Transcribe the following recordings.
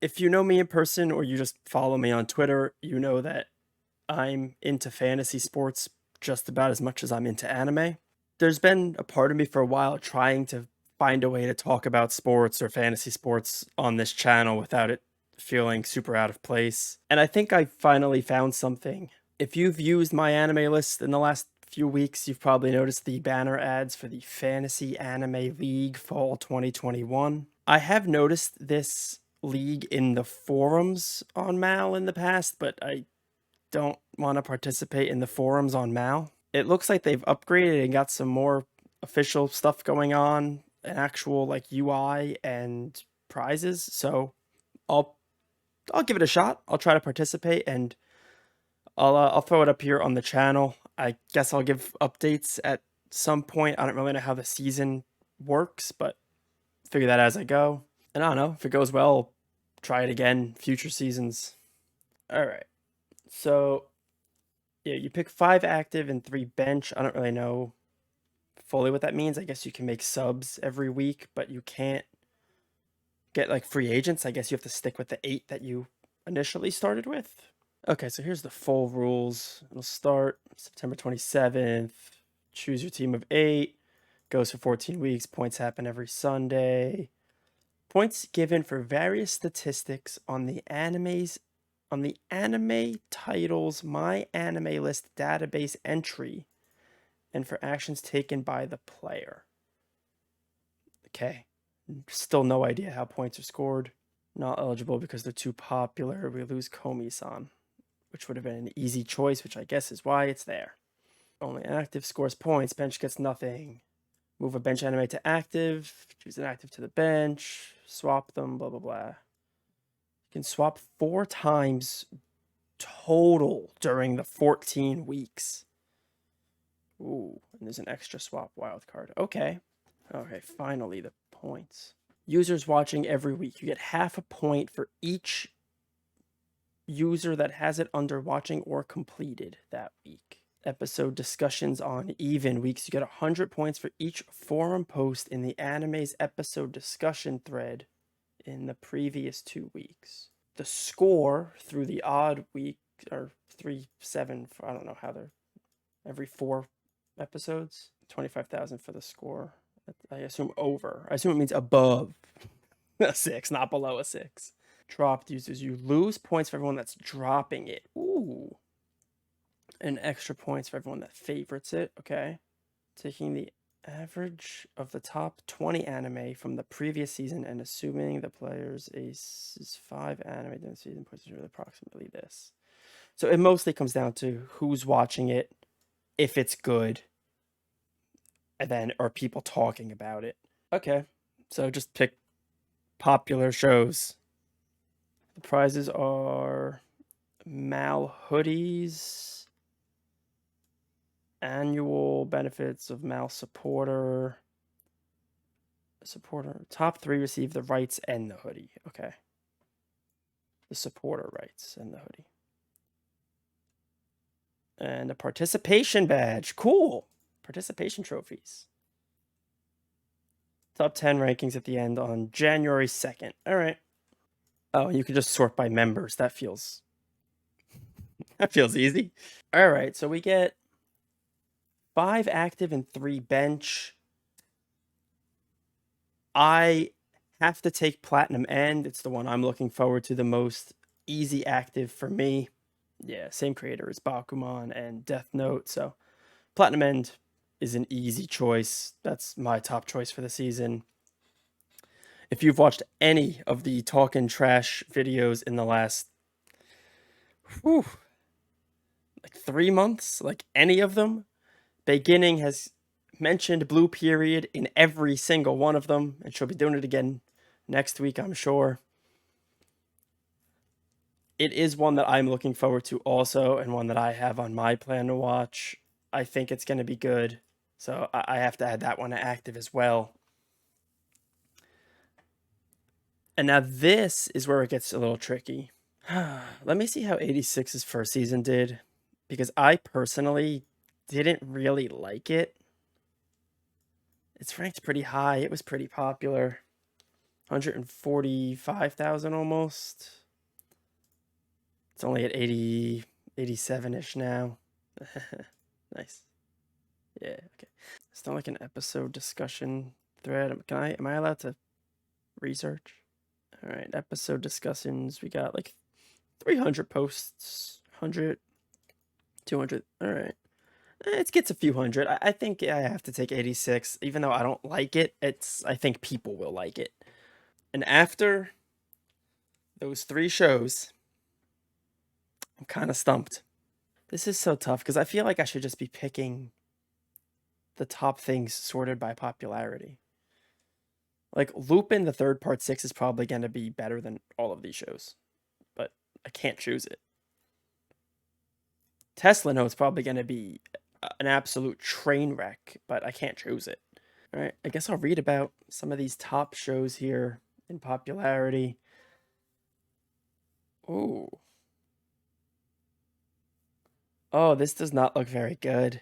If you know me in person or you just follow me on Twitter, you know that I'm into fantasy sports just about as much as I'm into anime. There's been a part of me for a while trying to find a way to talk about sports or fantasy sports on this channel without it feeling super out of place. And I think I finally found something. If you've used my anime list in the last few weeks, you've probably noticed the banner ads for the Fantasy Anime League Fall 2021. I have noticed this league in the forums on Mal in the past, but I don't want to participate in the forums on Mal. It looks like they've upgraded and got some more official stuff going on, an actual like UI and prizes. So I'll I'll give it a shot. I'll try to participate and I'll throw it up here on the channel. I guess I'll give updates at some point. I don't really know how the season works, but figure that as I go. And I don't know if it goes well, I'll try it again future seasons. All right. So yeah, you pick 5 active and 3 bench. I don't really know fully what that means. I guess you can make subs every week, but you can't get like free agents. I guess you have to stick with the 8 that you initially started with. Okay, so here's the full rules. It'll start September 27th. Choose your team of 8. Goes for 14 weeks. Points happen every Sunday. Points given for various statistics on the anime titles My Anime List database entry and for actions taken by the player. Okay. Still no idea how points are scored. Not eligible because they're too popular. We lose Komi-san, which would have been an easy choice, which I guess is why it's there. Only active scores points. Bench gets nothing. Move a bench anime to active. Choose an active to the bench. Swap them, blah, blah, blah. You can swap 4 times total during the 14 weeks. Ooh, and there's an extra swap wildcard. Okay. Okay, finally the points. Users watching every week. You get half a point for each user that has it under watching or completed that week. Episode discussions on even weeks. You get 100 points for each forum post in the anime's episode discussion thread in the previous 2 weeks. The score through the odd week, or 3, 7, I don't know how they're, every 4 episodes, 25,000 for the score. I assume over. I assume it means above a 6, not below a 6. Dropped users. You lose points for everyone that's dropping it. Ooh. And extra points for everyone that favorites it. Okay. Taking the average of the top 20 anime from the previous season and assuming the player's ace is 5 anime during the season points is approximately this. So it mostly comes down to who's watching it, if it's good, and then are people talking about it. Okay. So just pick popular shows. The prizes are Mal hoodies, annual benefits of Mal supporter. Top 3 receive the rights and the hoodie. Okay. The supporter rights and the hoodie. And a participation badge. Cool. Participation trophies. Top 10 rankings at the end on January 2nd. All right. Oh, you can just sort by members. That feels easy. All right, so we get 5 active and 3 bench. I have to take Platinum End. It's the one I'm looking forward to the most. Easy active for me. Yeah, same creator as Bakuman and Death Note. So Platinum End is an easy choice. That's my top choice for the season. If you've watched any of the Talkin' Trash videos in the last like 3 months, like any of them, Beginning has mentioned Blue Period in every single one of them, and she'll be doing it again next week, I'm sure. It is one that I'm looking forward to also, and one that I have on my plan to watch. I think it's going to be good, so I have to add that one to active as well. And now this is where it gets a little tricky. Let me see how 86's first season did, because I personally didn't really like it. It's ranked pretty high. It was pretty popular. 145,000 almost. It's only at 80, 87-ish now. Nice. Yeah, okay. It's not like an episode discussion thread. Am I allowed to research? All right, episode discussions. We got like 300 posts, 100, 200. All right. It gets a few hundred. I think I have to take 86. Even though I don't like it, I think people will like it. And after those 3 shows, I'm kind of stumped. This is so tough because I feel like I should just be picking the top things sorted by popularity. Like Lupin, the third part 6 is probably going to be better than all of these shows, but I can't choose it. Tesla Note's probably going to be an absolute train wreck, but I can't choose it. All right, I guess I'll read about some of these top shows here in popularity. Ooh. Oh, this does not look very good.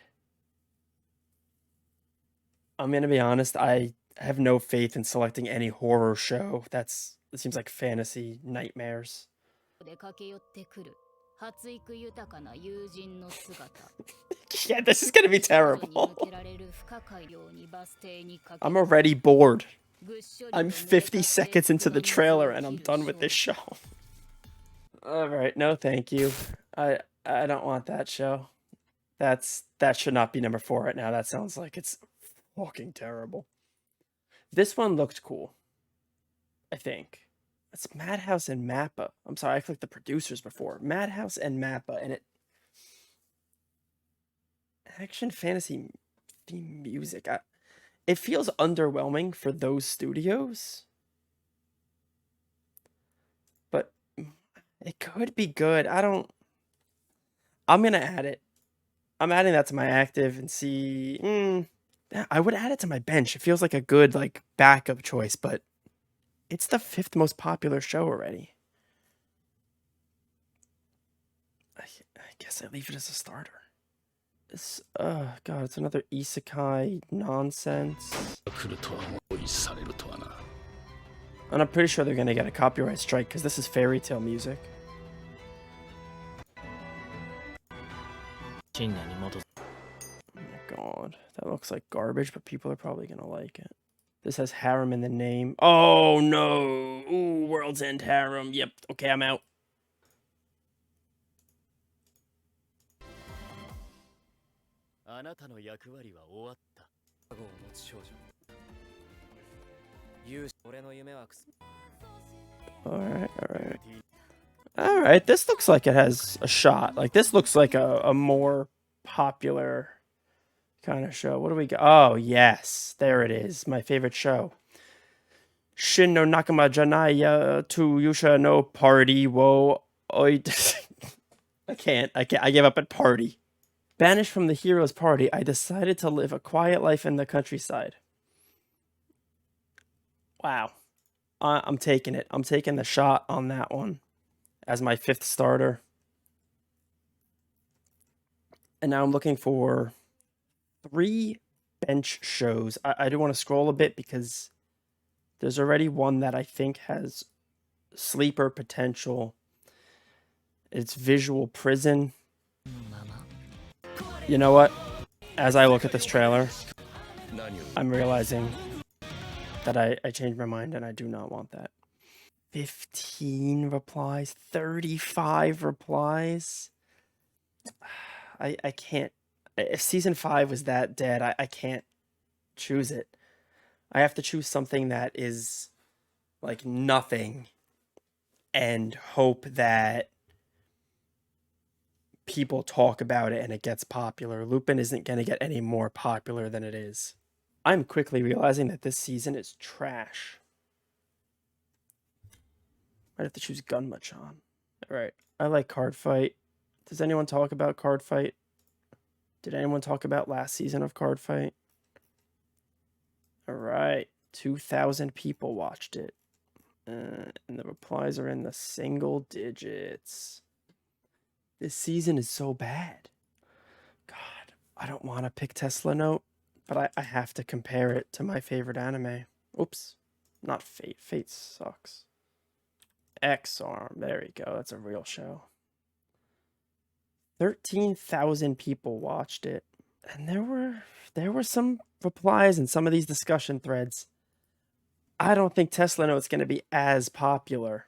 I'm going to be honest, I have no faith in selecting any horror show. It seems like fantasy nightmares. Yeah, this is going to be terrible. I'm already bored. I'm 50 seconds into the trailer and I'm done with this show. All right, no thank you. I don't want that show. That should not be number 4 right now. That sounds like it's fucking terrible. This one looked cool, I think. It's Madhouse and Mappa. I'm sorry, I clicked the producers before. Madhouse and Mappa, and action fantasy theme music. It feels underwhelming for those studios, but it could be good. I'm gonna add it. I'm adding that to my active and see. I would add it to my bench. It feels like a good backup choice, but it's the 5th most popular show already. I guess I leave it as a starter. This, God, it's another isekai nonsense. And I'm pretty sure they're gonna get a copyright strike because this is fairy tale music. Oh my god, that looks like garbage, but people are probably gonna like it. This has harem in the name. Oh no! Ooh, World's End harem. Yep. Okay, I'm out. Alright, this looks like it has a shot. Like, this looks like a more popular kind of show. What do we got? Oh, yes. There it is. My favorite show. Shin no Nakama Janaya to Yusha no Party wo oi. I can't. I give up at party. Banished from the hero's party, I decided to live a quiet life in the countryside. Wow. I'm taking it. I'm taking the shot on that one as my 5th starter. And now I'm looking for 3 bench shows. I do want to scroll a bit because there's already one that I think has sleeper potential. It's Visual Prison. You know what? As I look at this trailer, I'm realizing that I changed my mind and I do not want that. 15 replies, 35 replies. I can't. If season 5 was that dead, I can't choose it. I have to choose something that is like nothing and hope that people talk about it and it gets popular. Lupin isn't going to get any more popular than it is. I'm quickly realizing that this season is trash. I'd have to choose Gunmachan. Alright, I like Card Fight. Does anyone talk about Card Fight? Did anyone talk about last season of Card Fight? Alright, 2,000 people watched it. And the replies are in the single digits. This season is so bad. God, I don't want to pick Tesla Note, but I have to compare it to my favorite anime. Oops. Not Fate. Fate sucks. X-Arm. There you go. That's a real show. 13,000 people watched it. And there were some replies in some of these discussion threads. I don't think Tesla Note's going to be as popular.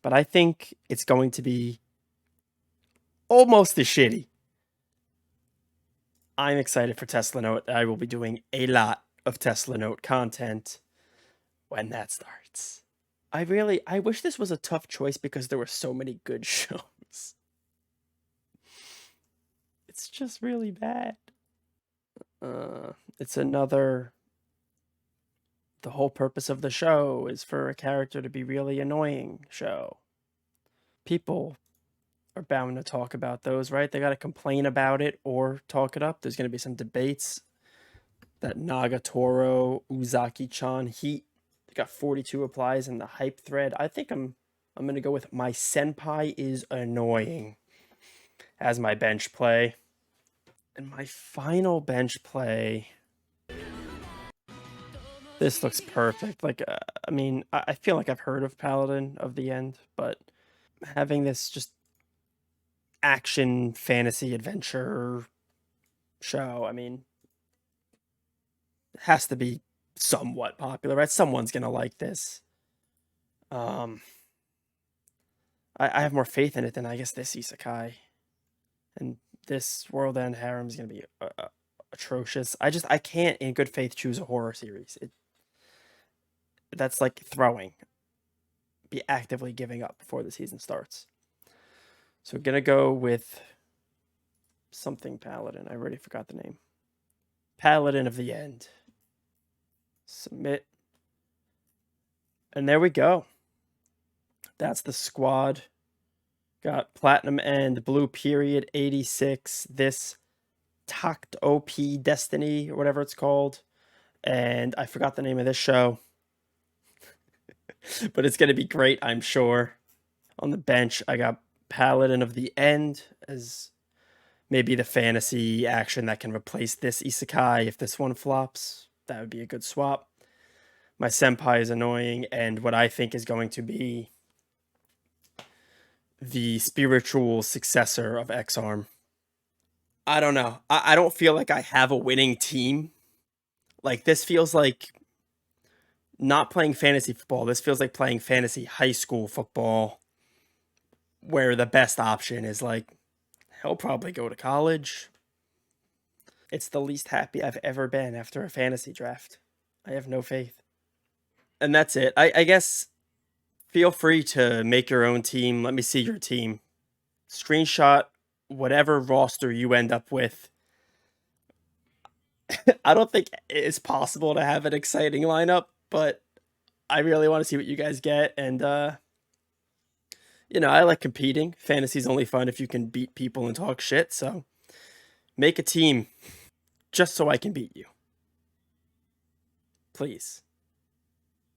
But I think it's going to be almost as shitty. I'm excited for Tesla Note. I will be doing a lot of Tesla Note content when that starts. I wish this was a tough choice because there were so many good shows. It's just really bad. It's another. The whole purpose of the show is for a character to be really annoying show. People are bound to talk about those, right? They got to complain about it or talk it up. There's going to be some debates. That Nagatoro Uzaki-chan Heat. They got 42 replies in the hype thread. I think I'm going to go with my senpai is annoying as my bench play. And my final bench play. This looks perfect. Like, I mean, I feel like I've heard of Paladin of the End, but having this just action, fantasy, adventure show, I mean, it has to be somewhat popular, right? Someone's going to like this. I have more faith in it than I guess this isekai. And this World End Harem is going to be atrocious. I can't in good faith choose a horror series. That's like throwing. Be actively giving up before the season starts. So gonna go with something Paladin. I already forgot the name. Paladin of the End. Submit. And there we go. That's the squad. Got Platinum End, Blue Period, 86. This Takt OP Destiny, or whatever it's called. And I forgot the name of this show. But it's going to be great, I'm sure. On the bench, I got Paladin of the End as maybe the fantasy action that can replace this isekai if this one flops. That would be a good swap. My senpai is annoying, and what I think is going to be the spiritual successor of X-Arm. I don't know. I don't feel like I have a winning team. Like, this feels like not playing fantasy football. This feels like playing fantasy high school football, where the best option is like, he'll probably go to college. It's the least happy I've ever been after a fantasy draft. I have no faith. And that's it. I guess feel free to make your own team. Let me see your team. Screenshot whatever roster you end up with. I don't think it's possible to have an exciting lineup, but I really want to see what you guys get. And, I like competing. Fantasy's only fun if you can beat people and talk shit. So make a team just so I can beat you. Please.